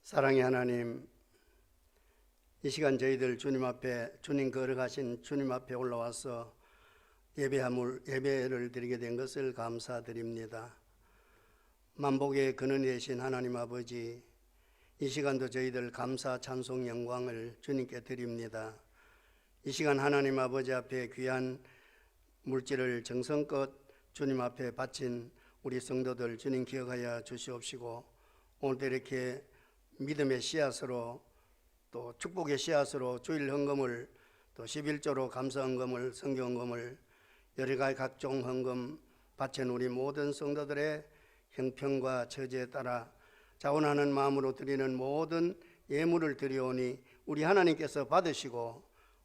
사랑의 하나님, 이 시간 저희들 주님 앞에, 주님 걸어가신 주님 앞에 올라와서 예배를 드리게 된 것을 감사드립니다. 만복의 근원이 되신 하나님 아버지, 이 시간도 저희들 감사, 찬송, 영광을 주님께 드립니다. 이 시간 하나님 아버지 앞에 귀한 물질을 정성껏 주님 앞에 바친 우리 성도들 주님 기억하여 주시옵시고, 오늘도 이렇게 믿음의 씨앗으로 또 축복의 씨앗으로 주일 헌금을 또 11조로 감사 헌금을 성경 헌금을 여러 가지 각종 헌금 바친 우리 모든 성도들의 형편과 처지에 따라 자원하는 마음으로 드리는 모든 예물을 드리오니 우리 하나님께서 받으시고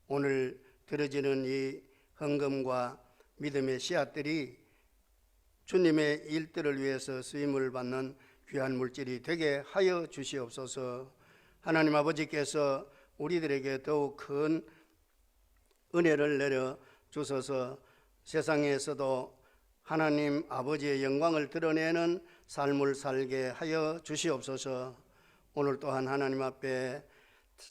오늘 드려지는 이 헌금과 믿음의 씨앗들이 주님의 일들을 위해서 쓰임을 받는 귀한 물질이 되게 하여 주시옵소서. 하나님 아버지께서 우리들에게 더욱 큰 은혜를 내려 주셔서 세상에서도 하나님 아버지의 영광을 드러내는 삶을 살게 하여 주시옵소서. 오늘 또한 하나님 앞에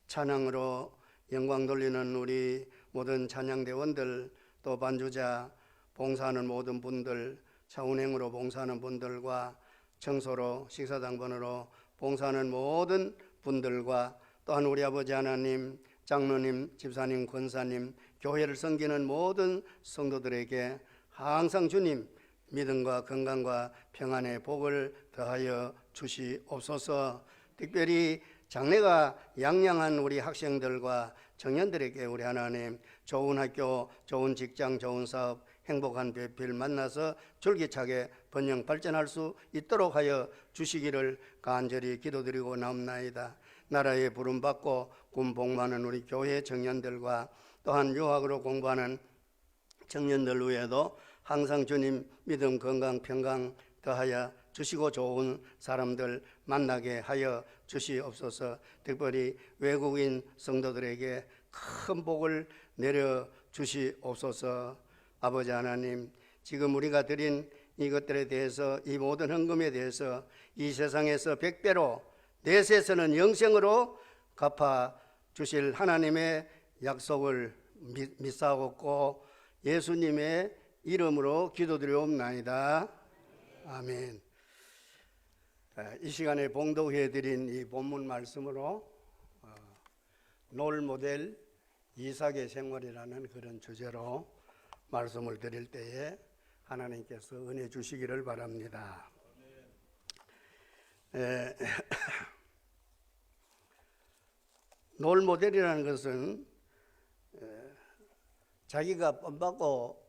찬양으로 영광 돌리는 우리 모든 찬양대원들, 또 반주자, 봉사하는 모든 분들, 차운행으로 봉사하는 분들과 청소로 식사당번으로 봉사하는 모든 분들과 또한 우리 아버지 하나님, 장로님, 집사님, 권사님, 교회를 섬기는 모든 성도들에게 항상 주님 믿음과 건강과 평안의 복을 더하여 주시옵소서. 특별히 장래가 양양한 우리 학생들과 청년들에게 우리 하나님 좋은 학교, 좋은 직장, 좋은 사업, 행복한 배필 만나서 줄기차게 번영 발전할 수 있도록 하여 주시기를 간절히 기도드리고 나옵나이다. 나라에 부름받고 군 복무하는 우리 교회 청년들과 또한 유학으로 공부하는 청년들 외에도 항상 주님 믿음, 건강, 평강 더하여 주시고 좋은 사람들 만나게 하여 주시옵소서. 특별히 외국인 성도들에게 큰 복을 내려 주시옵소서. 아버지 하나님, 지금 우리가 드린 이것들에 대해서, 이 모든 헌금에 대해서 이 세상에서 100배로 내세에서는 영생으로 갚아 주실 하나님의 약속을 믿사옵고 예수님의 이름으로 기도드리옵나이다. 아멘. 이 시간에 봉독해 드린 이 본문 말씀으로 롤모델 이삭의 생활이라는 그런 주제로 말씀을 드릴 때에 하나님께서 은혜 주시기를 바랍니다. 롤모델이라는 것은 자기가 본받고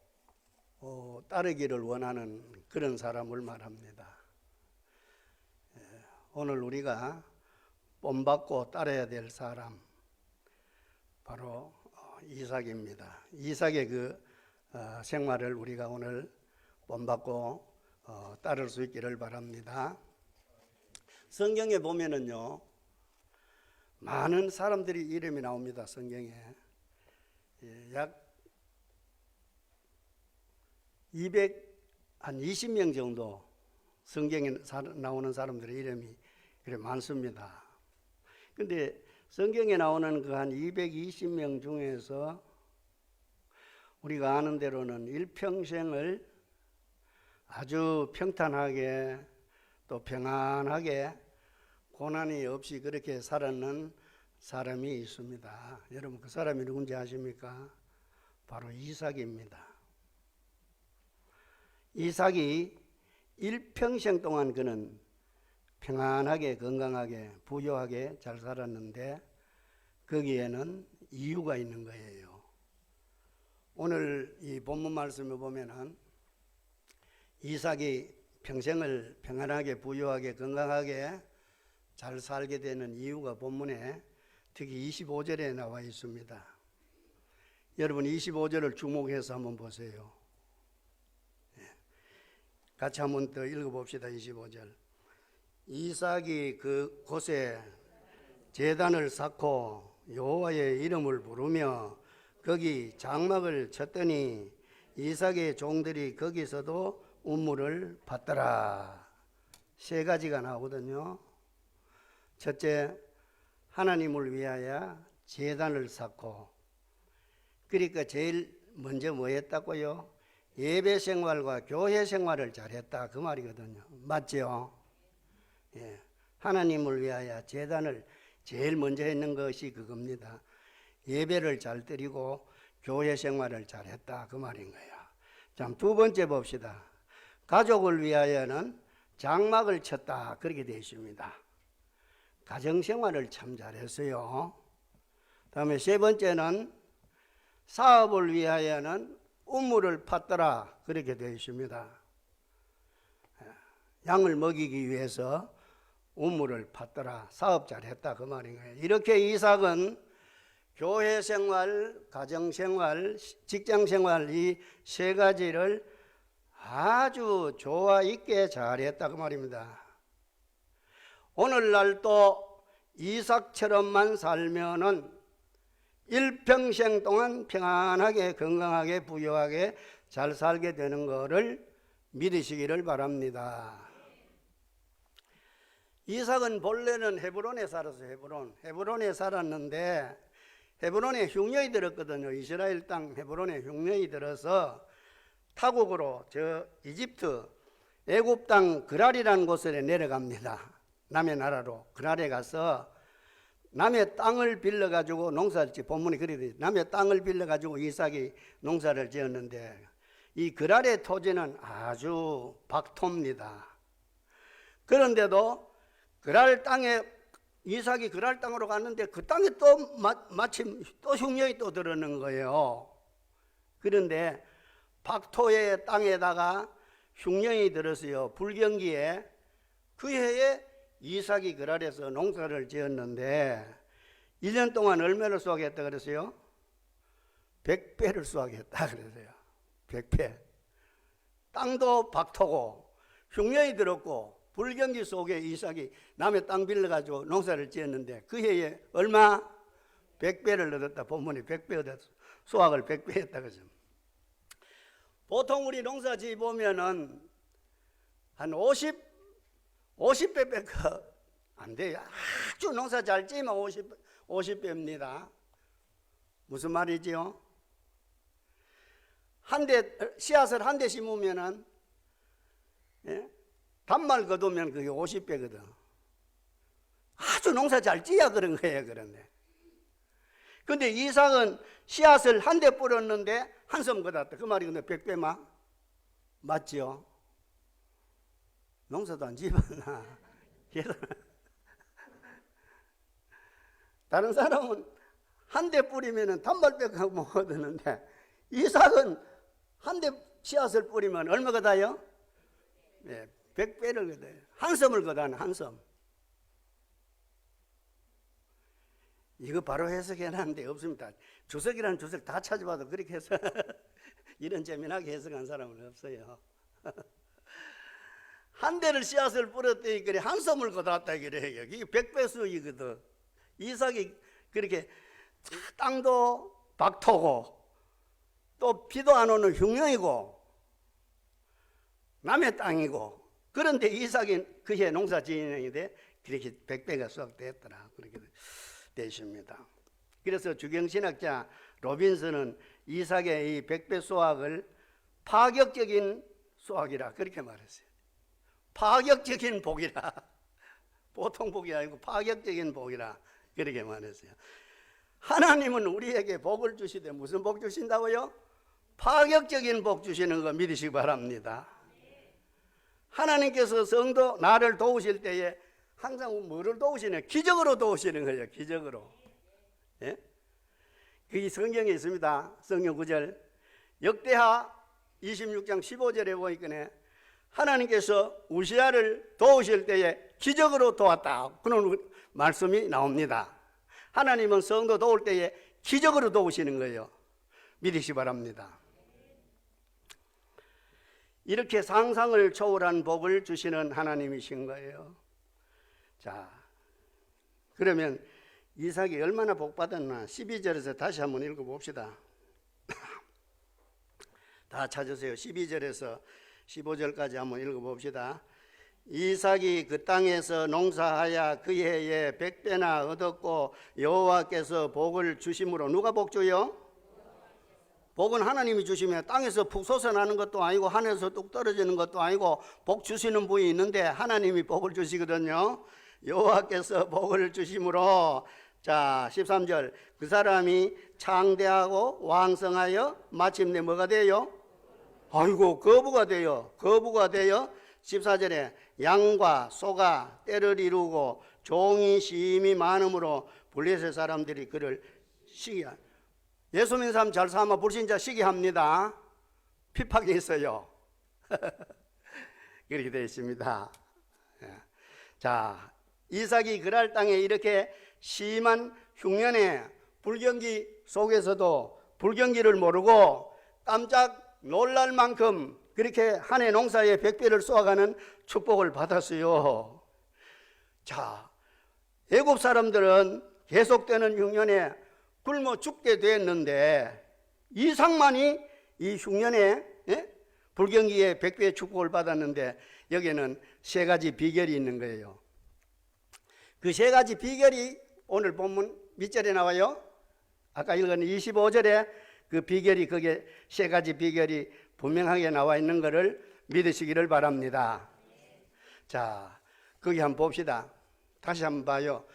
따르기를 원하는 그런 사람을 말합니다. 오늘 우리가 본받고 따라야 될 사람, 바로 이삭입니다. 이삭의 그 생활을 우리가 오늘 본받고 따를 수 있기를 바랍니다. 성경에 보면은요, 많은 사람들이 이름이 나옵니다. 성경에 약 220명 정도 성경에 나오는 사람들의 이름이 그래 많습니다. 근데 성경에 나오는 그 한 220명 중에서 우리가 아는 대로는 일평생을 아주 평탄하게 또 평안하게 고난이 없이 그렇게 살았는 사람이 있습니다. 여러분 그 사람이 누군지 아십니까? 바로 이삭입니다. 이삭이 일평생 동안 그는 평안하게 건강하게 부유하게 잘 살았는데 거기에는 이유가 있는 거예요. 오늘 이 본문 말씀을 보면은 이삭이 평생을 평안하게 부유하게 건강하게 잘 살게 되는 이유가 본문에 특히 25절에 나와 있습니다. 여러분 25절을 주목해서 한번 보세요. 같이 한번 더 읽어봅시다. 25절. 이삭이 그 곳에 제단을 쌓고 여호와의 이름을 부르며 거기 장막을 쳤더니 이삭의 종들이 거기서도 운물을 받더라. 세 가지가 나오거든요. 첫째, 하나님을 위하여 제단을 쌓고, 그러니까 제일 먼저 뭐 했다고요? 예배 생활과 교회 생활을 잘했다, 그 말이거든요. 맞죠? 예. 하나님을 위하여 제단을 제일 먼저 했는 것이 그겁니다. 예배를 잘 드리고 교회 생활을 잘했다, 그 말인 거예요. 자, 두 번째 봅시다. 가족을 위하여는 장막을 쳤다, 그렇게 되어 있습니다. 가정생활을 참 잘했어요. 다음에 세 번째는 사업을 위하여는 우물을 팠더라, 그렇게 되어 있습니다. 양을 먹이기 위해서 우물을 팠더라, 사업 잘했다, 그 말인 거예요. 이렇게 이삭은 교회 생활, 가정 생활, 직장 생활 이 세 가지를 아주 조화 있게 잘했다, 그 말입니다. 오늘날 또 이삭처럼만 살면은 일평생 동안 평안하게 건강하게 부유하게 잘 살게 되는 것을 믿으시기를 바랍니다. 이삭은 본래는 헤브론에 살았어요. 헤브론에 살았는데 헤브론에 흉년이 들었거든요. 이스라엘 땅 헤브론에 흉년이 들어서 타국으로 저 이집트 애굽 땅 그랄이라는 곳에 내려갑니다. 남의 나라로 그랄에 가서 남의 땅을 빌려가지고 농사를 짓, 본문이 그래 돼. 남의 땅을 빌려가지고 이삭이 농사를 지었는데 이 그랄의 토지는 아주 박토입니다. 그런데도 그랄 땅에 이삭이 그랄 땅으로 갔는데 그 땅에 또 마침 또 흉년이 또 들어오는 거예요. 그런데 박토의 땅에다가 흉년이 들었어요. 불경기에. 그 해에 이삭이 그랄에서 농사를 지었는데 1년 동안 얼마를 수확했다 그랬어요? 100배를 수확했다 그랬어요. 100배. 땅도 박토고 흉년이 들었고 불경기 속에 이삭이 남의 땅 빌려가지고 농사를 지었는데 그 해에 얼마? 100배를 얻었다. 본문이 100배 얻었어. 수확을 100배 했다 그죠. 보통 우리 농사 지어 보면은 한 50배밖에 안 돼요. 아주 농사 잘 지으면 50배입니다. 무슨 말이지요? 씨앗을 한 대 심으면은, 예? 단말 거두면 그게 50배거든. 아주 농사 잘 지어야 그런 거예요, 그런데. 근데 이삭은 씨앗을 한 대 뿌렸는데 한섬 거뒀다. 그 말이 근데 100배만? 맞죠? 농사도 안 지었나? 다른 사람은 한 대 뿌리면 단발백하고 못 얻었는데 이삭은 한 대 씨앗을 뿌리면 얼마 거다요? 네, 100배를 거다요. 한 섬을 거다는 한 섬. 이거 바로 해석해놨는데 없습니다. 주석이라는 주석 다 찾아봐도 그렇게 해서 이런 재미나게 해석한 사람은 없어요. 한 대를 씨앗을 뿌렸더니 그래 한 섬을 거뒀다 그래요. 이게 100배수이거든. 이삭이 그렇게 땅도 박토고 또 비도 안 오는 흉년이고 남의 땅이고 그런데 이삭이 그 해 농사 지으는데 그렇게 100배가 수확됐더라. 그렇게 되십니다. 그래서 주경신학자 로빈슨은 이삭의 이 100배 수확을 파격적인 수확이라 그렇게 말했어요. 파격적인 복이라. 보통 복이 아니고 파격적인 복이라 그렇게 말했어요. 하나님은 우리에게 복을 주시되 무슨 복 주신다고요? 파격적인 복 주시는 거 믿으시기 바랍니다. 하나님께서 성도 나를 도우실 때에 항상 뭐를 도우시냐? 기적으로 도우시는 거예요. 기적으로. 예? 그게 성경에 있습니다. 성경 9절 역대하 26장 15절에 보니까 하나님께서 우시아를 도우실 때에 기적으로 도왔다. 그런 말씀이 나옵니다. 하나님은 성도 도울 때에 기적으로 도우시는 거예요. 믿으시기 바랍니다. 이렇게 상상을 초월한 복을 주시는 하나님이신 거예요. 자, 그러면 이삭이 얼마나 복받았나 12절에서 다시 한번 읽어봅시다. 다 찾으세요. 12절에서 15절까지 한번 읽어봅시다. 이삭이 그 땅에서 농사하여 그 해에 100배나 얻었고 여호와께서 복을 주심으로. 누가 복 줘요? 복은 하나님이 주시면 땅에서 푹 솟아나는 것도 아니고 하늘에서 뚝 떨어지는 것도 아니고 복 주시는 분이 있는데 하나님이 복을 주시거든요. 여호와께서 복을 주심으로. 자, 13절. 그 사람이 창대하고 왕성하여 마침내 뭐가 돼요? 아이고, 거부가 돼요. 거부가 돼요. 14절에 양과 소가 때를 이루고 종이 심히 많음으로 블레셋 사람들이 그를 시기한. 예수 믿는 사람 잘 삼아 불신자 시기합니다. 핍박이 있어요. 그렇게 되어 있습니다. 자, 이삭이 그랄 땅에 이렇게 심한 흉년의 불경기 속에서도 불경기를 모르고 깜짝 놀랄 만큼 그렇게 한 해 농사에 100배를 쏘아가는 축복을 받았어요. 자, 애굽 사람들은 계속되는 흉년에 굶어 죽게 됐는데 이삭만이 이 흉년에 불경기에 100배의 축복을 받았는데 여기는 세 가지 비결이 있는 거예요. 그 세 가지 비결이 오늘 본문 밑절에 나와요. 아까 읽은 25절에 그 비결이, 그게 세 가지 비결이 분명하게 나와 있는 것을 믿으시기를 바랍니다. 자, 거기 한번 봅시다. 다시 한번 봐요.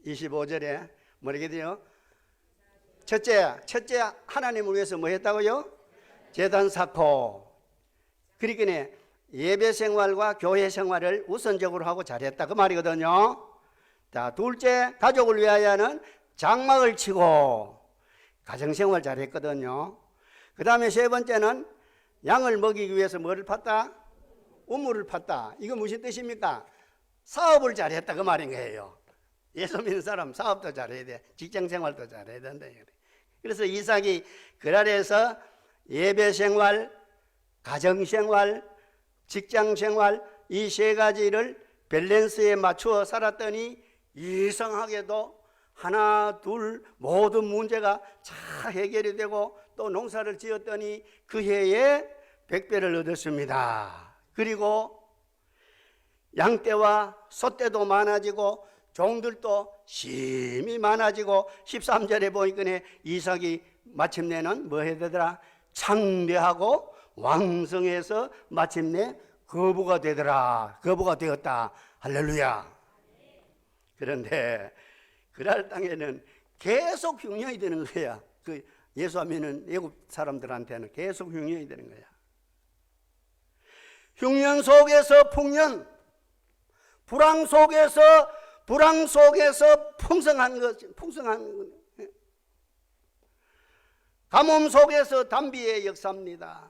25절에 뭐라게 돼요? 첫째 하나님을 위해서 뭐 했다고요? 제단 쌓고. 그러니까 예배 생활과 교회 생활을 우선적으로 하고 잘했다 그 말이거든요. 자, 둘째, 가족을 위하여는 장막을 치고 가정생활 잘했거든요. 그 다음에 세 번째는 양을 먹이기 위해서 뭐를 팠다? 우물을 팠다. 이거 무슨 뜻입니까? 사업을 잘했다 그 말인 거예요. 예수 믿는 사람 사업도 잘해야 돼. 직장생활도 잘해야 된다. 그래서 이삭이 그랄에서 예배생활, 가정생활, 직장생활 이 세 가지를 밸런스에 맞추어 살았더니 이상하게도 하나 둘 모든 문제가 다 해결이 되고 또 농사를 지었더니 그 해에 100배를 얻었습니다. 그리고 양떼와 소떼도 많아지고 종들도 심히 많아지고 13절에 보니까 이삭이 마침내는 뭐 해야 되더라? 창대하고 왕성해서 마침내 거부가 되더라. 거부가 되었다. 할렐루야. 그런데 그랄 땅에는 계속 흉년이 되는 거야. 그 예수 안 믿는 애굽 사람들한테는 계속 흉년이 되는 거야. 흉년 속에서 풍년, 불황 속에서 풍성한 것, 가뭄 속에서 단비의 역사입니다.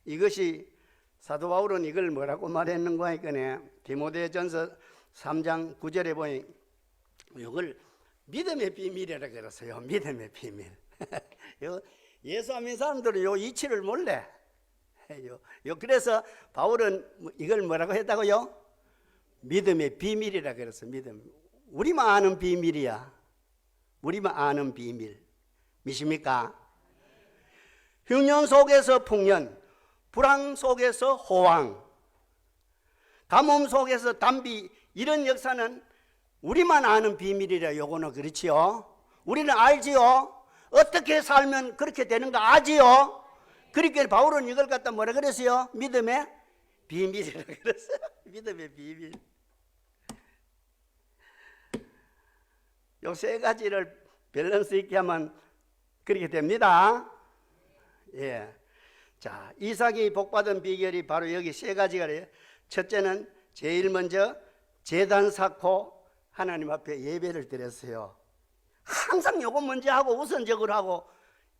이것이 사도 바울은 이걸 뭐라고 말했는가 하니까 디모데전서 3장 9절에 보니 이걸 믿음의 비밀이라고 그랬어요. 믿음의 비밀. 예수 안 믿는 사람들은 요 이치를 몰래. 그래서 바울은 이걸 뭐라고 했다고요? 믿음의 비밀이라고 그랬어요. 믿음. 우리만 아는 비밀이야. 우리만 아는 비밀. 믿습니까? 흉년 속에서 풍년, 불황 속에서 호황, 가뭄 속에서 단비, 이런 역사는 우리만 아는 비밀이라. 요거는 그렇지요. 우리는 알지요. 어떻게 살면 그렇게 되는가 아지요. 그러니까 바울은 이걸 갖다 뭐라 그랬어요? 믿음의 비밀이라 그랬어요. 믿음의 비밀. 요 세 가지를 밸런스 있게 하면 그렇게 됩니다. 예. 자, 이삭이 복받은 비결이 바로 여기 세 가지가 돼요. 첫째는 제일 먼저 제단 쌓고 하나님 앞에 예배를 드렸어요. 항상 요거 먼저 하고 우선적으로 하고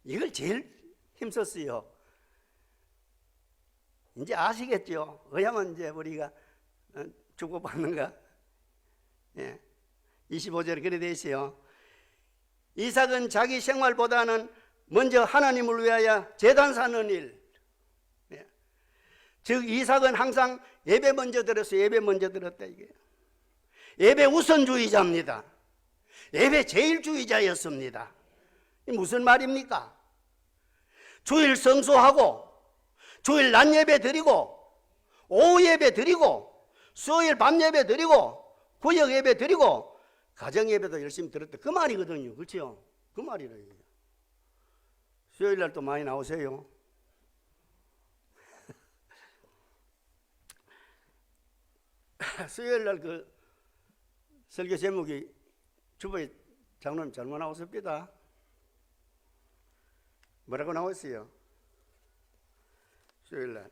이걸 제일 힘썼어요. 이제 아시겠죠? 왜냐면 이제 우리가 주고받는가? 예. 25절에 그래 되어 있어요. 이삭은 자기 생활보다는 먼저 하나님을 위하여 제단 사는 일. 예. 즉 이삭은 항상 예배 먼저 드렸어요. 예배 먼저 드렸다 이게. 예배 우선주의자입니다. 예배 제일주의자였습니다. 이게 무슨 말입니까? 주일 성수하고 주일 낮 예배 드리고 오후 예배 드리고 수요일 밤 예배 드리고 구역 예배 드리고 가정 예배도 열심히 드렸다. 그 말이거든요. 그렇죠? 그 말이래요. 수요일 날 또 많이 나오세요. 수요일 날 그 설교 제목이 주보에 장로님 잘못 나왔습니다. 뭐라고 나왔어요? 수요일 날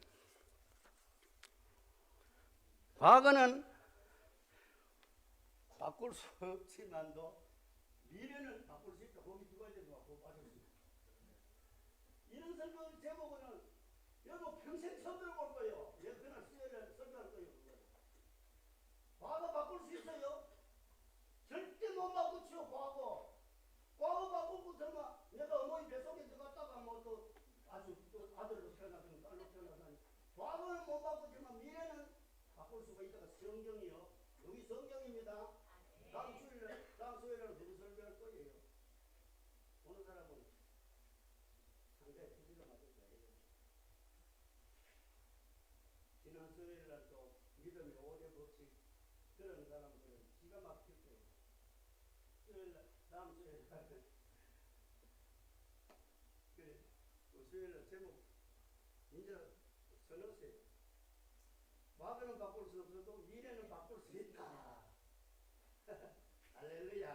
과거는 바꿀 수 없지만도 미래는 바꿀 수 있다. 거기 두 가지 갖고 빠졌습니다. 이런 설교 제목은 여러분 평생 처음 들어볼 거예요. 그날 수요일에 설교할 거예요. 과거 바꿀 수 있어요? 절대 못 바꾸죠. 과거 바꾸고 설마 내가 어머니 뱃속에 들어갔다가 뭐 또 아주 또 아들로 태어나든 딸로 태어나든 과거는 못 바꾸지만 미래는 바꿀 수가 있다가 성경이요. 여기 성경입니다. 다음 수요일에 누구 설교할 거예요? 어느 사람은 상대 두드려 맞을 거예요. 지난 수요일 날 또 믿음의 5대 법칙 그런 사람들은 기가 막힐 거예요. 수요일 날, 다음 수요일 날 그 수요일 날 제목 이제 써놓으세요. 과거는 바꿀 수 없어도 미래는 바꿀 수 있다. 할렐루야.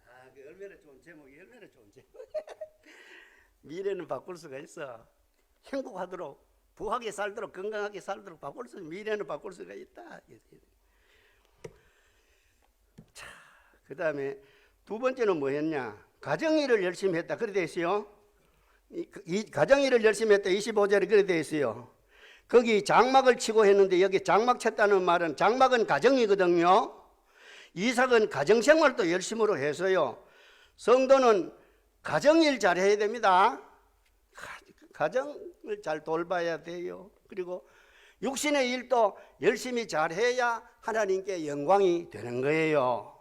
아, 그 얼마나 좋은 제목이 얼마나 좋은 제목. 미래는 바꿀 수가 있어. 행복하도록 부하게 살도록 건강하게 살도록 바꿀 수 미래는 바꿀 수가 있다. 자, 그 다음에 두 번째는 뭐였냐? 가정일을 열심히 했다. 그래 돼 있어요. 이 가정일을 열심히 했다. 25절에 그래 돼 있어요. 거기 장막을 치고 했는데 여기 장막 쳤다는 말은 장막은 가정이거든요. 이삭은 가정생활도 열심으로 해서요. 성도는 가정일 잘해야 됩니다. 가정을 잘 돌봐야 돼요. 그리고 육신의 일도 열심히 잘해야 하나님께 영광이 되는 거예요.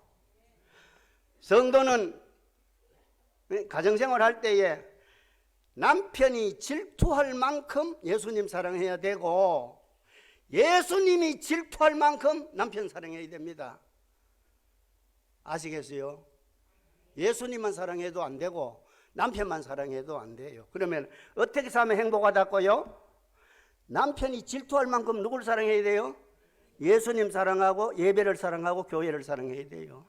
성도는 가정생활 할 때에 남편이 질투할 만큼 예수님 사랑해야 되고 예수님이 질투할 만큼 남편 사랑해야 됩니다. 아시겠어요? 예수님만 사랑해도 안 되고 남편만 사랑해도 안 돼요. 그러면 어떻게 살면 행복하다고요? 남편이 질투할 만큼 누굴 사랑해야 돼요? 예수님 사랑하고 예배를 사랑하고 교회를 사랑해야 돼요.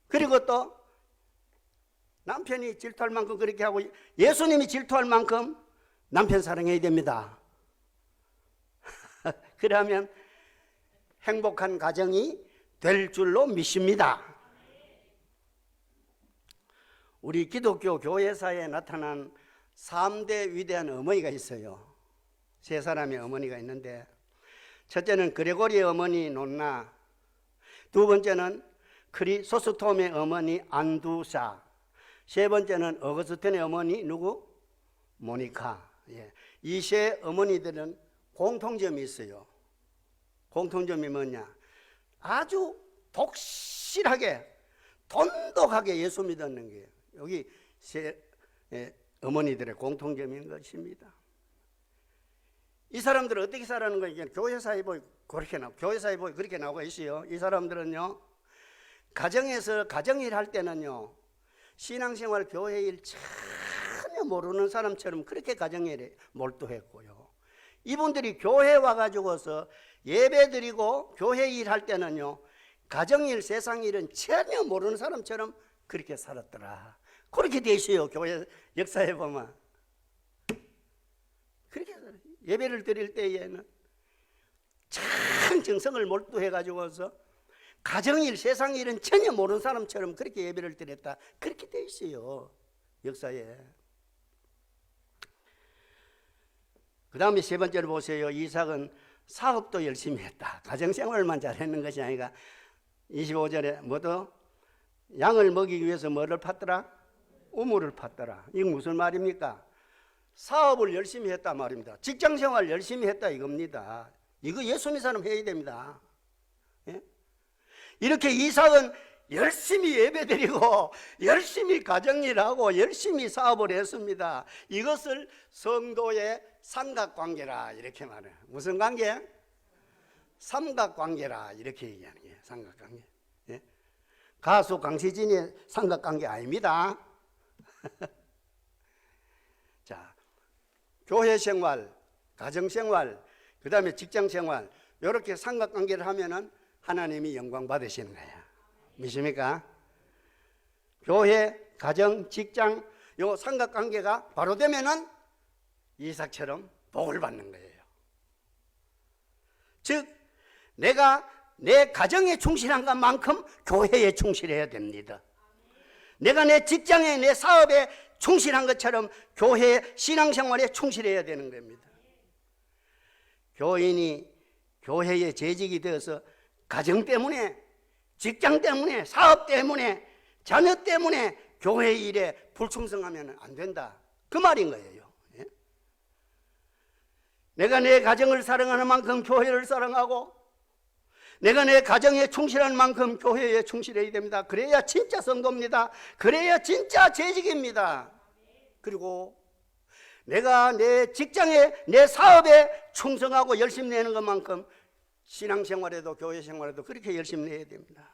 그리고 또 남편이 질투할 만큼 그렇게 하고 예수님이 질투할 만큼 남편 사랑해야 됩니다. 그러면 행복한 가정이 될 줄로 믿습니다. 우리 기독교 교회사에 나타난 3대 위대한 어머니가 있어요. 세 사람의 어머니가 있는데 첫째는 그레고리의 어머니 논나, 두 번째는 크리소스톰의 어머니 안두사, 세 번째는 어거스틴의 어머니 누구? 모니카. 이 세 어머니들은 공통점이 있어요. 공통점이 뭐냐? 아주 독실하게 돈독하게 예수 믿었는 거예요. 여기 세 어머니들의 공통점인 것입니다. 이 사람들은 어떻게 살아는 거예요? 교회사에 보이 그렇게 교회사에 보이 그렇게 나오고 있어요. 이 사람들은요, 가정에서 가정일 할 때는요, 신앙생활 교회일 전혀 모르는 사람처럼 그렇게 가정일에 몰두했고요. 이분들이 교회 와가지고서 예배드리고 교회 일 할 때는요, 가정일 세상일은 전혀 모르는 사람처럼 그렇게 살았더라. 그렇게 돼 있어요. 교회 역사에 보면 그렇게 살아요. 예배를 드릴 때에는 참 정성을 몰두해가지고서 가정일 세상일은 전혀 모르는 사람처럼 그렇게 예배를 드렸다. 그렇게 돼 있어요. 역사에. 그 다음에 세 번째로 보세요. 이삭은 사업도 열심히 했다. 가정생활만 잘했는 것이 아니라 25절에 뭐도 양을 먹이기 위해서 뭐를 팠더라? 우물을 팠더라. 이건 무슨 말입니까? 사업을 열심히 했다 말입니다. 직장생활 열심히 했다 이겁니다. 이거 예수 믿는 사람 해야 됩니다. 예? 이렇게 이삭은 열심히 예배드리고 열심히 가정일하고 열심히 사업을 했습니다. 이것을 성도의 삼각관계라 이렇게 말해요. 무슨 관계? 삼각관계라 이렇게 얘기하는 거예요. 삼각관계. 예? 가수 강시진의 삼각관계 아닙니다. 자, 교회 생활, 가정 생활, 그 다음에 직장 생활, 이렇게 삼각관계를 하면은 하나님이 영광 받으시는 거예요. 믿습니까? 교회, 가정, 직장, 요 삼각관계가 바로 되면은 이삭처럼 복을 받는 거예요. 즉, 내가 내 가정에 충실한 것만큼 교회에 충실해야 됩니다. 내가 내 직장에, 내 사업에 충실한 것처럼 교회 신앙생활에 충실해야 되는 겁니다. 교인이 교회에 재직이 되어서 가정 때문에, 직장 때문에, 사업 때문에, 자녀 때문에 교회 일에 불충성하면 안 된다, 그 말인 거예요. 예? 내가 내 가정을 사랑하는 만큼 교회를 사랑하고, 내가 내 가정에 충실한 만큼 교회에 충실해야 됩니다. 그래야 진짜 성도입니다. 그래야 진짜 재직입니다. 그리고 내가 내 직장에, 내 사업에 충성하고 열심히 내는 것만큼 신앙생활에도 교회 생활에도 그렇게 열심히 내야 됩니다.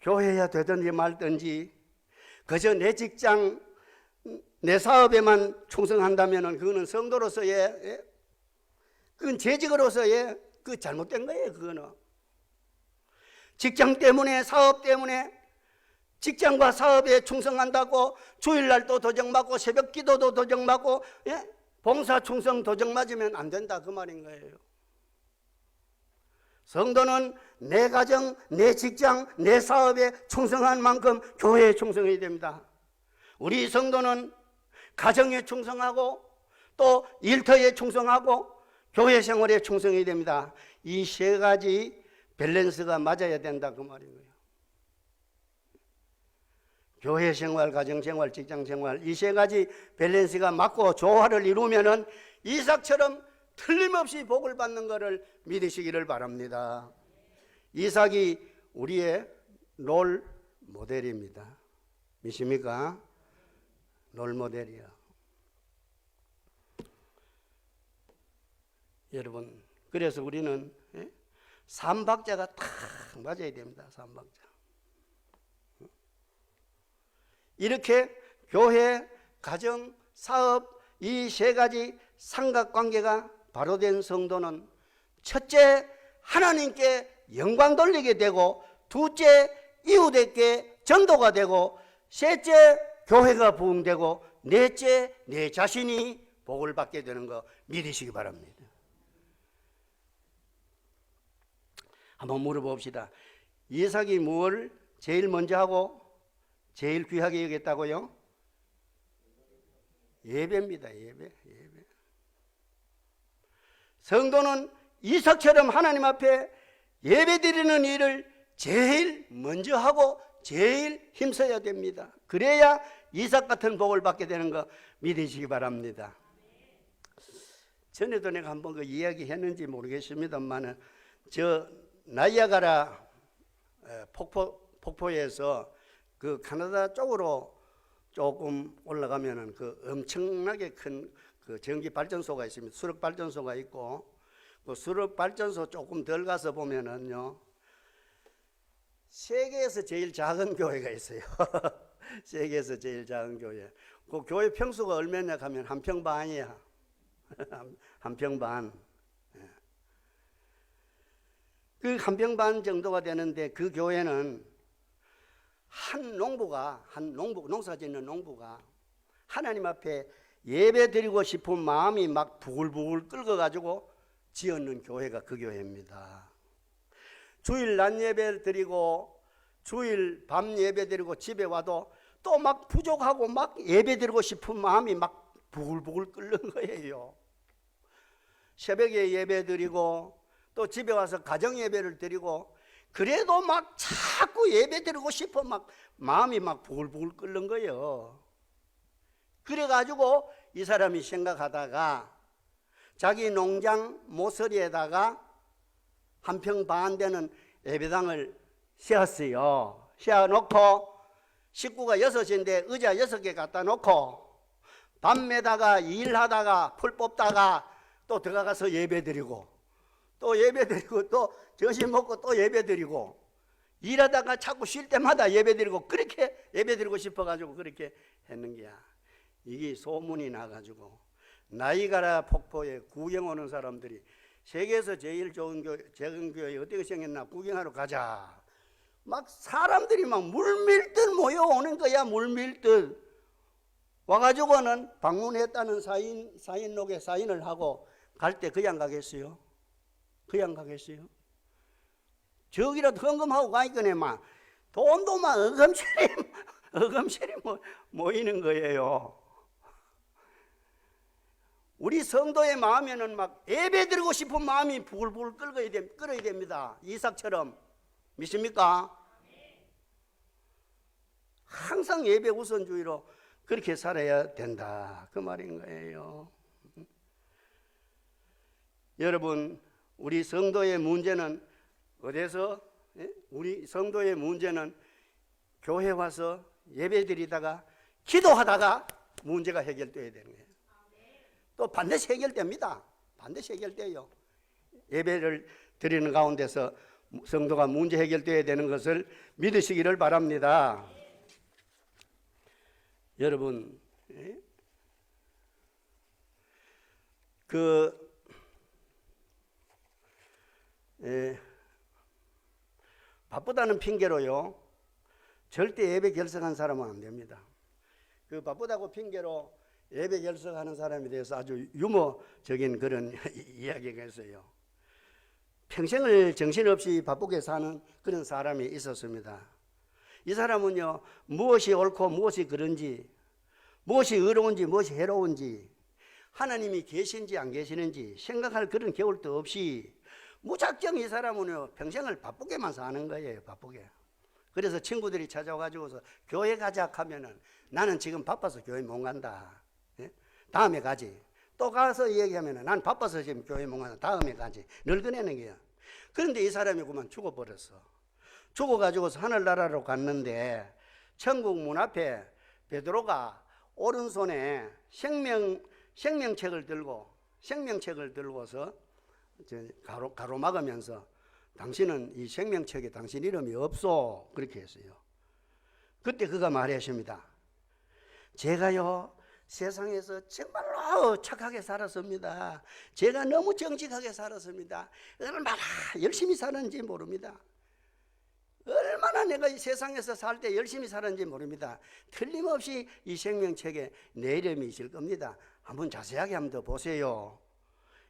교회야 되든지 말든지 그저 내 직장, 내 사업에만 충성한다면 그거는 성도로서의, 그건 재직으로서의 그 잘못된 거예요. 그거는 직장 때문에, 사업 때문에 직장과 사업에 충성한다고 주일날도 도적맞고 새벽 기도도 도적맞고, 예? 봉사 충성 도적맞으면 안 된다, 그 말인 거예요. 성도는 내 가정, 내 직장, 내 사업에 충성한 만큼 교회에 충성해야 됩니다. 우리 성도는 가정에 충성하고 또 일터에 충성하고 교회 생활에 충성해야 됩니다. 이 세 가지 밸런스가 맞아야 된다, 그 말인 거예요. 교회 생활, 가정 생활, 직장 생활, 이 세 가지 밸런스가 맞고 조화를 이루면은 이삭처럼 틀림없이 복을 받는 것을 믿으시기를 바랍니다. 이삭이 우리의 롤 모델입니다. 믿습니까? 롤 모델이요. 여러분, 그래서 우리는 삼박자가 딱 맞아야 됩니다. 삼박자. 이렇게 교회, 가정, 사업 이 세 가지 삼각관계가 바로 된 성도는 첫째, 하나님께 영광 돌리게 되고, 둘째, 이웃에게 전도가 되고, 셋째, 교회가 부흥되고, 넷째, 내 자신이 복을 받게 되는 거 믿으시기 바랍니다. 한번 물어봅시다. 이삭이 무엇을 제일 먼저 하고 제일 귀하게 여겼다고요? 예배입니다. 예배. 성도는 이삭처럼 하나님 앞에 예배드리는 일을 제일 먼저 하고 제일 힘써야 됩니다. 그래야 이삭 같은 복을 받게 되는 거 믿으시기 바랍니다. 전에도 내가 한번 그 이야기 했는지 모르겠습니다만, 저 나이아가라 폭포에서 그 카나다 쪽으로 조금 올라가면은 그 엄청나게 큰 그 전기 발전소가 있습니다. 수력 발전소가 있고, 그 수력 발전소 조금 덜 가서 보면은요, 세계에서 제일 작은 교회가 있어요. 세계에서 제일 작은 교회. 그 교회 평수가 얼마냐 하면 한 평 반이야. 한 평 반. 그 한 평 반 정도가 되는데, 그 교회는 한 농사 짓는 농부가 하나님 앞에 예배 드리고 싶은 마음이 막 부글부글 끓어가지고 지었는 교회가 그 교회입니다. 주일 낮 예배 드리고 주일 밤 예배 드리고 집에 와도 또 막 부족하고 막 예배 드리고 싶은 마음이 막 부글부글 끓는 거예요. 새벽에 예배 드리고 또 집에 와서 가정 예배를 드리고, 그래도 막 자꾸 예배 드리고 싶어 막 마음이 막 부글부글 끓는 거예요. 그래가지고 이 사람이 생각하다가 자기 농장 모서리에다가 한 평 반 되는 예배당을 세웠어요. 세워놓고 식구가 6인데 의자 6개 갖다 놓고 밤에다가 일하다가 풀 뽑다가 또 들어가서 예배드리고 또 예배드리고 또 점심 먹고 또 예배드리고 일하다가 자꾸 쉴 때마다 예배드리고 그렇게 예배드리고 싶어가지고 그렇게 했는 게야. 이게 소문이 나가지고 나이가라 폭포에 구경 오는 사람들이 세계에서 제일 좋은 작은 교회 어떻게 생겼나 구경하러 가자. 막 사람들이 막 물밀듯 모여오는 거야. 물밀듯 와가지고는 방문했다는 사인록에 사인을 하고 갈 때 그냥 가겠어요? 그냥 가겠어요? 저기라도 헌금하고 가니까 막 돈도 막 어금실이 모이는 거예요. 우리 성도의 마음에는 막 예배 드리고 싶은 마음이 부글부글 끓어야 됩니다. 이삭처럼. 믿습니까? 항상 예배 우선주의로 그렇게 살아야 된다. 그 말인 거예요. 여러분, 우리 성도의 문제는 어디서? 우리 성도의 문제는 교회 와서 예배 드리다가 기도하다가 문제가 해결돼야 되는 거예요. 또 반드시 해결됩니다. 반드시 해결돼요. 예배를 드리는 가운데서 성도가 문제 해결돼야 되는 것을 믿으시기를 바랍니다. 여러분, 바쁘다는 핑계로요 절대 예배 결석한 사람은 안 됩니다. 그 바쁘다고 핑계로 예배 결석하는 사람에 대해서 아주 유머적인 그런 이야기가 있어요. 평생을 정신없이 바쁘게 사는 그런 사람이 있었습니다. 이 사람은요 무엇이 옳고 무엇이 그른지, 무엇이 의로운지 무엇이 해로운지, 하나님이 계신지 안 계시는지 생각할 그런 겨울도 없이 무작정 이 사람은요 평생을 바쁘게만 사는 거예요. 바쁘게. 그래서 친구들이 찾아와가지고서 교회 가자 하면은 나는 지금 바빠서 교회 못 간다. 예? 다음에 가지. 또 가서 얘기하면은 난 바빠서 지금 교회 못 간다. 다음에 가지. 늘 그러는 거야. 그런데 이 사람이 그만 죽어버렸어. 죽어가지고서 하늘나라로 갔는데 천국 문 앞에 베드로가 오른손에 생명책을 들고서 가로막으면서 당신은 이 생명책에 당신 이름이 없소 그렇게 했어요. 그때 그가 말했습니다. 제가요 세상에서 정말로 착하게 살았습니다. 제가 너무 정직하게 살았습니다. 얼마나 열심히 살았는지 모릅니다. 얼마나 내가 이 세상에서 살 때 열심히 살았는지 모릅니다. 틀림없이 이 생명책에 내 이름이 있을 겁니다. 한번 자세하게 한번 더 보세요.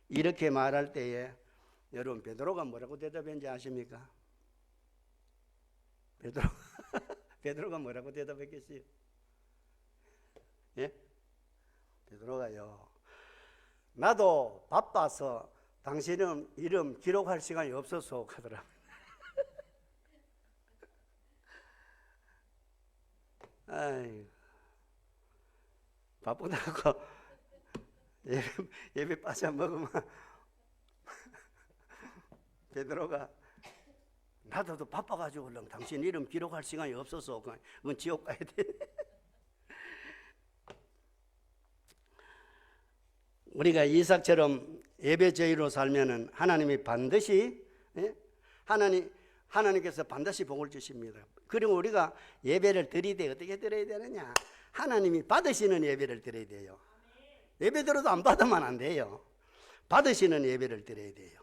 이렇게 말할 때에 여러분 베드로가 뭐라고 대답했는지 아십니까? 베드로가 뭐라고 대답했겠어요? 예? 베드로가요 나도 바빠서 당신 이름 기록할 시간이 없어서 하더라고요. 아이, 바쁘다고 예배 빠져 먹으면 베드로가 나도 바빠가지고 얼른 당신 이름 기록할 시간이 없어서 그건 지옥 가야 돼. 우리가 이삭처럼 예배제의로 살면은 하나님이 반드시 하나님께서 반드시 복을 주십니다. 그리고 우리가 예배를 드리되 어떻게 드려야 되느냐? 하나님이 받으시는 예배를 드려야 돼요. 예배 드려도 안 받으면 안 돼요. 받으시는 예배를 드려야 돼요.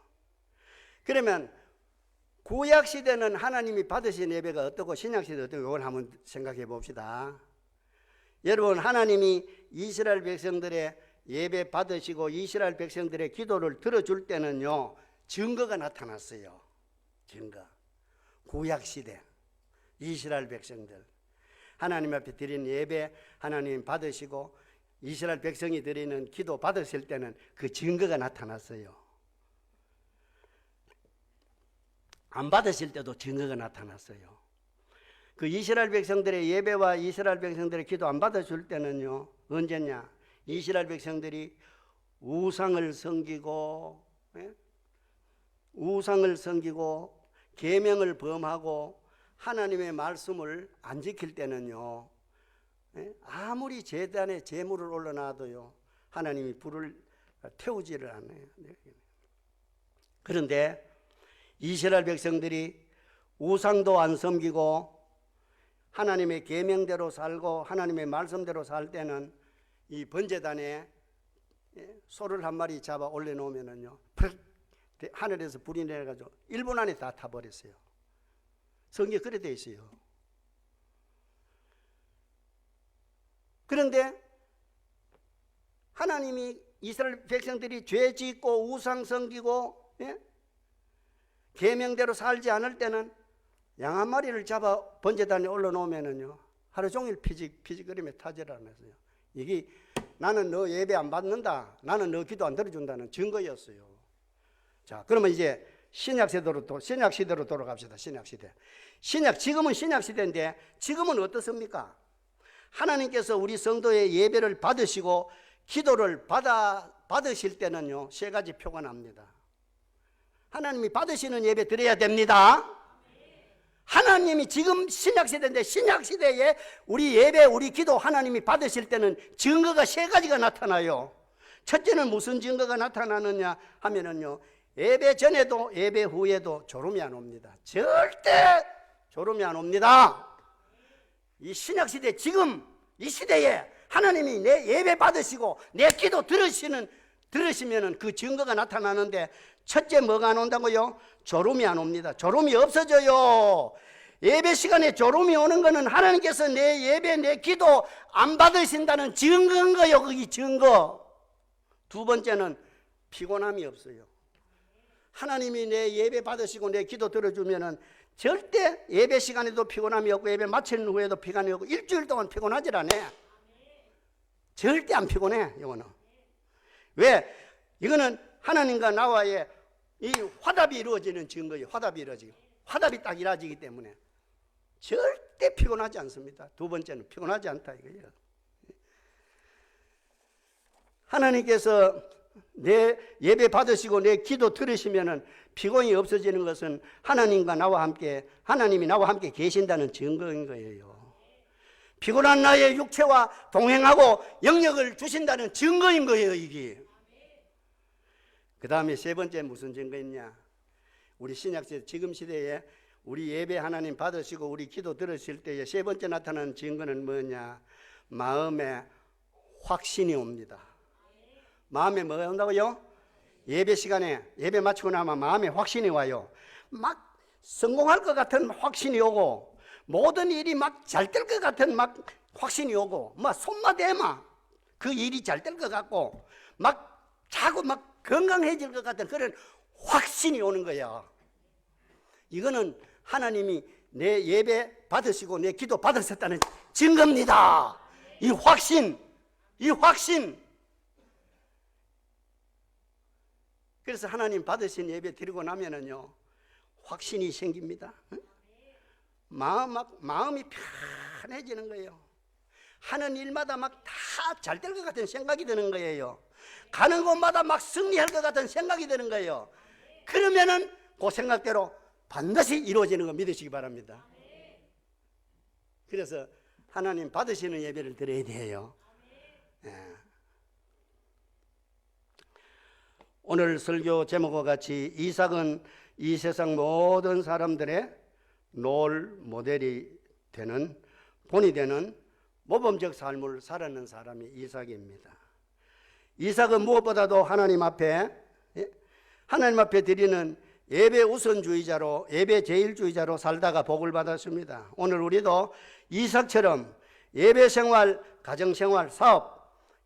그러면 구약 시대는 하나님이 받으신 예배가 어떻고 신약 시대 어떻고 이걸 한번 생각해 봅시다. 여러분 하나님이 이스라엘 백성들의 예배 받으시고 이스라엘 백성들의 기도를 들어줄 때는요 증거가 나타났어요. 증거. 구약 시대 이스라엘 백성들 하나님 앞에 드리는 예배 하나님 받으시고 이스라엘 백성이 드리는 기도 받으실 때는 그 증거가 나타났어요. 안 받으실 때도 증거가 나타났어요. 그 이스라엘 백성들의 예배와 이스라엘 백성들의 기도 안 받아줄 때는요 언제냐? 이스라엘 백성들이 우상을 섬기고 계명을 범하고 하나님의 말씀을 안 지킬 때는요, 아무리 제단에 제물을 올려놔도요, 하나님이 불을 태우지를 않아요. 그런데 이스라엘 백성들이 우상도 안 섬기고 하나님의 계명대로 살고 하나님의 말씀대로 살 때는 이 번제단에 소를 한 마리 잡아 올려놓으면은요, 하늘에서 불이 내려가지고 1분 안에 다 타버렸어요. 성경에 그래 돼 있어요. 그런데 하나님이 이스라엘 백성들이 죄 짓고 우상 섬기고 계명대로 살지 않을 때는 양 한 마리를 잡아 번제단에 올려놓으면은요, 하루 종일 피직거리며 타질 않았어요. 이게 나는 너 예배 안 받는다, 나는 너 기도 안 들어준다는 증거였어요. 자, 그러면 이제 신약 시대로 돌아갑시다. 지금은 신약 시대인데 지금은 어떻습니까? 하나님께서 우리 성도의 예배를 받으시고 기도를 받으실 때는요, 세 가지 표가 납니다. 하나님이 받으시는 예배 드려야 됩니다. 하나님이 지금 신약시대인데 신약시대에 우리 예배, 우리 기도 하나님이 받으실 때는 증거가 세 가지가 나타나요. 첫째는 무슨 증거가 나타나느냐 하면은요, 예배 전에도 예배 후에도 졸음이 안 옵니다. 절대 졸음이 안 옵니다. 이 신약시대 지금 이 시대에 하나님이 내 예배 받으시고 내 기도 들으시면은 그 증거가 나타나는데, 첫째 뭐가 안 온다고요? 졸음이 안 옵니다. 졸음이 없어져요. 예배 시간에 졸음이 오는 거는 하나님께서 내 예배, 내 기도 안 받으신다는 증거인 거예요. 그게 증거. 두 번째는 피곤함이 없어요. 하나님이 내 예배 받으시고 내 기도 들어주면은 절대 예배 시간에도 피곤함이 없고 예배 마치는 후에도 피곤함이 없고 일주일 동안 피곤하질 않아. 절대 안 피곤해. 이거는 왜? 이거는 하나님과 나와의 이 화답이 이루어지는 증거예요. 화답이 딱 이루어지기 때문에 절대 피곤하지 않습니다. 두 번째는 피곤하지 않다 이거예요. 하나님께서 내 예배 받으시고 내 기도 들으시면은 피곤이 없어지는 것은 하나님이 나와 함께 계신다는 증거인 거예요. 피곤한 나의 육체와 동행하고 영역을 주신다는 증거인 거예요, 이게. 그 다음에 세 번째 무슨 증거있냐? 우리 신약시대 지금 시대에 우리 예배 하나님 받으시고 우리 기도 들으실 때에 세 번째 나타나는 증거는 뭐냐? 마음에 확신이 옵니다. 마음에 뭐가 온다고요? 예배 시간에 예배 마치고 나면 마음에 확신이 와요. 막 성공할 것 같은 확신이 오고 모든 일이 막 잘 될 것 같은 막 확신이 오고 막 손만 대면 그 일이 잘 될 것 같고 막 자꾸 막 건강해질 것 같은 그런 확신이 오는 거야. 이거는 하나님이 내 예배 받으시고 내 기도 받으셨다는 증거입니다. 이 확신. 그래서 하나님 받으신 예배 드리고 나면은요, 확신이 생깁니다. 마음이 편해지는 거예요. 하는 일마다 막 다 잘 될 것 같은 생각이 드는 거예요. 가는 곳마다 막 승리할 것 같은 생각이 드는 거예요. 그러면은 그 생각대로 반드시 이루어지는 거 믿으시기 바랍니다. 그래서 하나님 받으시는 예배를 드려야 돼요. 오늘 설교 제목과 같이 이삭은 이 세상 모든 사람들의 롤 모델이 되는, 본이 되는 모범적 삶을 살아낸 사람이 이삭입니다. 이삭은 무엇보다도 하나님 앞에 드리는 예배 우선주의자로, 예배 제일주의자로 살다가 복을 받았습니다. 오늘 우리도 이삭처럼 예배 생활, 가정 생활, 사업,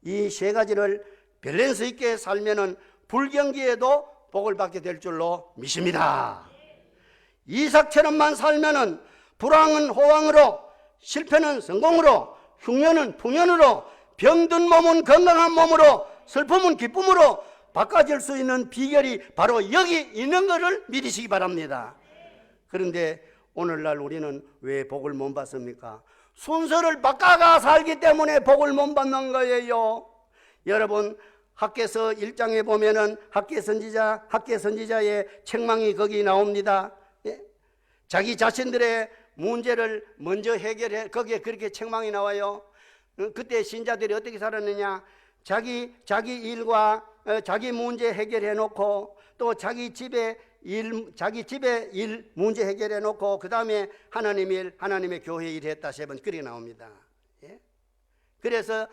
이 세 가지를 밸런스 있게 살면은 불경기에도 복을 받게 될 줄로 믿습니다. 이삭처럼만 살면은 불황은 호황으로, 실패는 성공으로, 흉년은 풍년으로, 병든 몸은 건강한 몸으로, 슬픔은 기쁨으로 바꿔질 수 있는 비결이 바로 여기 있는 것을 믿으시기 바랍니다. 그런데 오늘날 우리는 왜 복을 못 받습니까? 순서를 바꿔가 살기 때문에 복을 못 받는 거예요. 여러분, 학개서 1장에 보면은 학개 선지자의 책망이 거기 나옵니다. 자기 자신들의 문제를 먼저 해결해. 거기에 그렇게 책망이 나와요. 그때 신자들이 어떻게 살았느냐? 자기 일과 자기 문제 해결해 놓고, 또 자기 집에 일 문제 해결해 놓고, 그 다음에 하나님 일, 하나님의 교회 일 했다. 3번 그렇게 나옵니다. 예? 그래서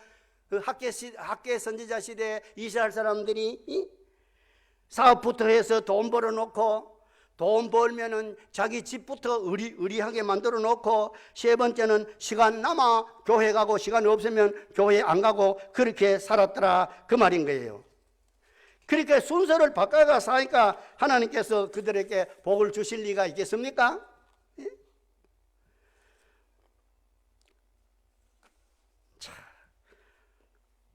그 학계 선지자 시대에 이스라엘 사람들이 사업부터 해서 돈 벌어 놓고, 돈 벌면은 자기 집부터 의리하게 만들어 놓고, 3번째는 시간 남아 교회 가고, 시간 없으면 교회 안 가고, 그렇게 살았더라, 그 말인 거예요. 그러니까 순서를 바꿔가 사니까 하나님께서 그들에게 복을 주실 리가 있겠습니까? 예? 자,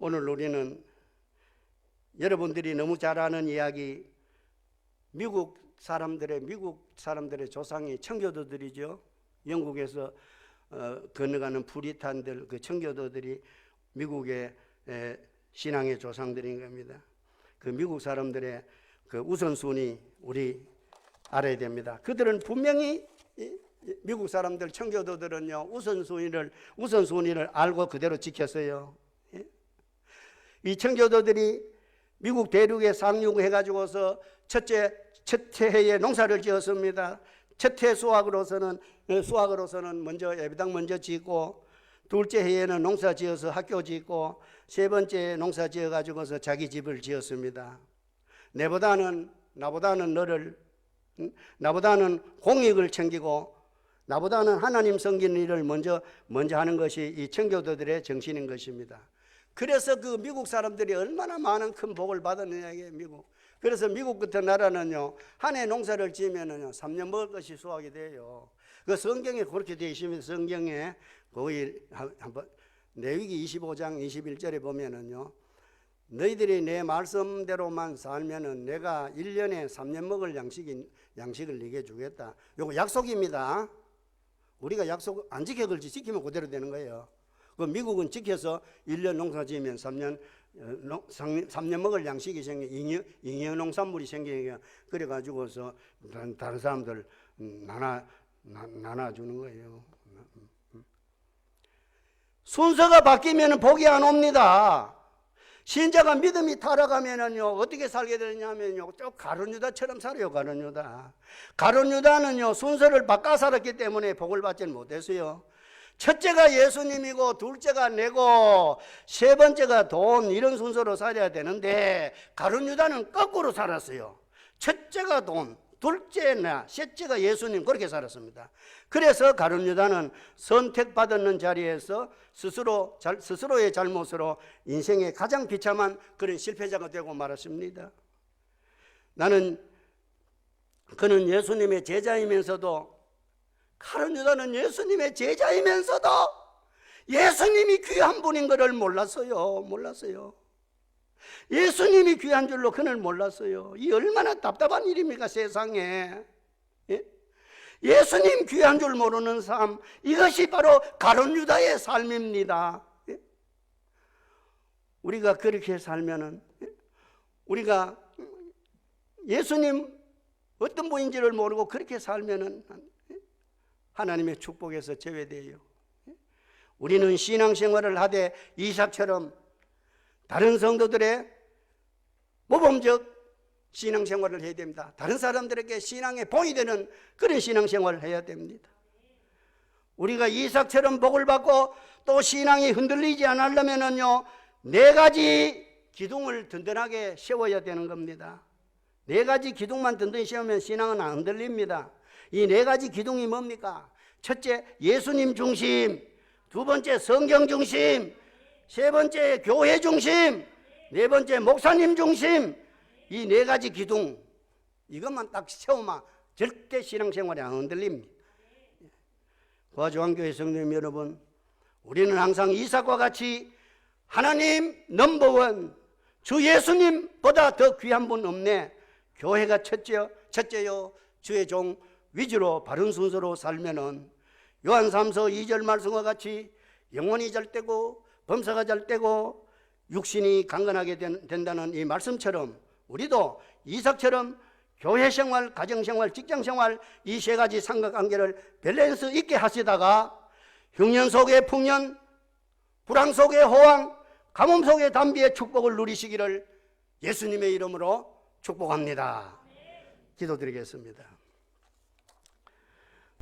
오늘 우리는 여러분들이 너무 잘 아는 이야기, 미국 사람들의 조상이 청교도들이죠. 영국에서 건너가는 푸리탄들, 그 청교도들이 미국의 신앙의 조상들인 겁니다. 그 미국 사람들의 그 우선순위 우리 알아야 됩니다. 그들은 분명히, 미국 사람들 청교도들은요, 우선순위를 알고 그대로 지켰어요. 이 청교도들이 미국 대륙에 상륙해가지고서 첫째 해에 농사를 지었습니다. 첫해 수확으로서는 먼저 예배당 먼저 짓고, 둘째 해에는 농사 지어서 학교 짓고, 3번째 농사 지어가지고서 자기 집을 지었습니다. 나보다는 공익을 챙기고, 나보다는 하나님 섬기는 일을 먼저 하는 것이 이 청교도들의 정신인 것입니다. 그래서 그 미국 사람들이 얼마나 많은 큰 복을 받았느냐, 이게 미국. 그래서 미국 같은 나라는요, 한 해 농사를 지으면은요 3년 먹을 것이 수확이 돼요. 그 성경에 그렇게 되어 있으면, 성경에 거의 한번 레위기 25장 21절에 보면은요, 너희들이 내 말씀대로만 살면은 내가 1년에 3년 먹을 양식을 네게 주겠다. 요거 약속입니다. 우리가 약속 안 지켜글지 지키면 그대로 되는 거예요. 그 미국은 지켜서 1년 농사 지으면 3년 먹을 양식이 생겨, 잉여 농산물이 생기니까, 그래가지고서 다른 사람들 나눠주는 거예요. 순서가 바뀌면 복이 안 옵니다. 신자가 믿음이 타락하면은요, 어떻게 살게 되냐면요, 좀 가룟 유다처럼 살아요. 가룟 유다는요, 순서를 바꿔 살았기 때문에 복을 받지는 못했어요. 첫째가 예수님이고, 둘째가 내고, 3번째가 돈, 이런 순서로 살아야 되는데, 가룟 유다는 거꾸로 살았어요. 첫째가 돈, 둘째 나, 셋째가 예수님, 그렇게 살았습니다. 그래서 가룟 유다는 선택받는 자리에서 스스로의 잘못으로 인생의 가장 비참한 그런 실패자가 되고 말았습니다. 그는 예수님의 제자이면서도, 가룟 유다는 예수님의 제자이면서도 예수님이 귀한 분인 것을 몰랐어요. 예수님이 귀한 줄로 그는 몰랐어요. 이 얼마나 답답한 일입니까, 세상에. 예? 예수님 귀한 줄 모르는 삶, 이것이 바로 가룟 유다의 삶입니다. 예? 우리가 그렇게 살면은, 우리가 예수님 어떤 분인지를 모르고 그렇게 살면은 하나님의 축복에서 제외돼요. 우리는 신앙생활을 하되 이삭처럼 다른 성도들의 모범적 신앙생활을 해야 됩니다. 다른 사람들에게 신앙에 봉이 되는 그런 신앙생활을 해야 됩니다. 우리가 이삭처럼 복을 받고 또 신앙이 흔들리지 않으려면요, 4가지 기둥을 든든하게 세워야 되는 겁니다. 4가지 기둥만 든든히 세우면 신앙은 안 흔들립니다. 이 4가지 기둥이 뭡니까? 첫째, 예수님 중심. 2번째, 성경 중심. 3번째, 교회 중심. 4번째, 목사님 중심. 이 4가지 기둥, 이것만 딱 세우면 절대 신앙생활이 안 흔들립니다. 거주한교회 성도님 여러분, 우리는 항상 이삭과 같이 하나님 넘버원, 주 예수님보다 더 귀한 분 없네. 교회가 첫째요, 주의 종 위주로 바른 순서로 살면은 요한 3서 2절 말씀과 같이 영혼이 잘 되고 범사가 잘 되고 육신이 강건하게 된다는 이 말씀처럼 우리도 이삭처럼 교회 생활, 가정 생활, 직장 생활 이 세 가지 삼각관계를 밸런스 있게 하시다가 흉년 속의 풍년, 불황 속의 호황, 가뭄 속의 단비의 축복을 누리시기를 예수님의 이름으로 축복합니다. 기도드리겠습니다.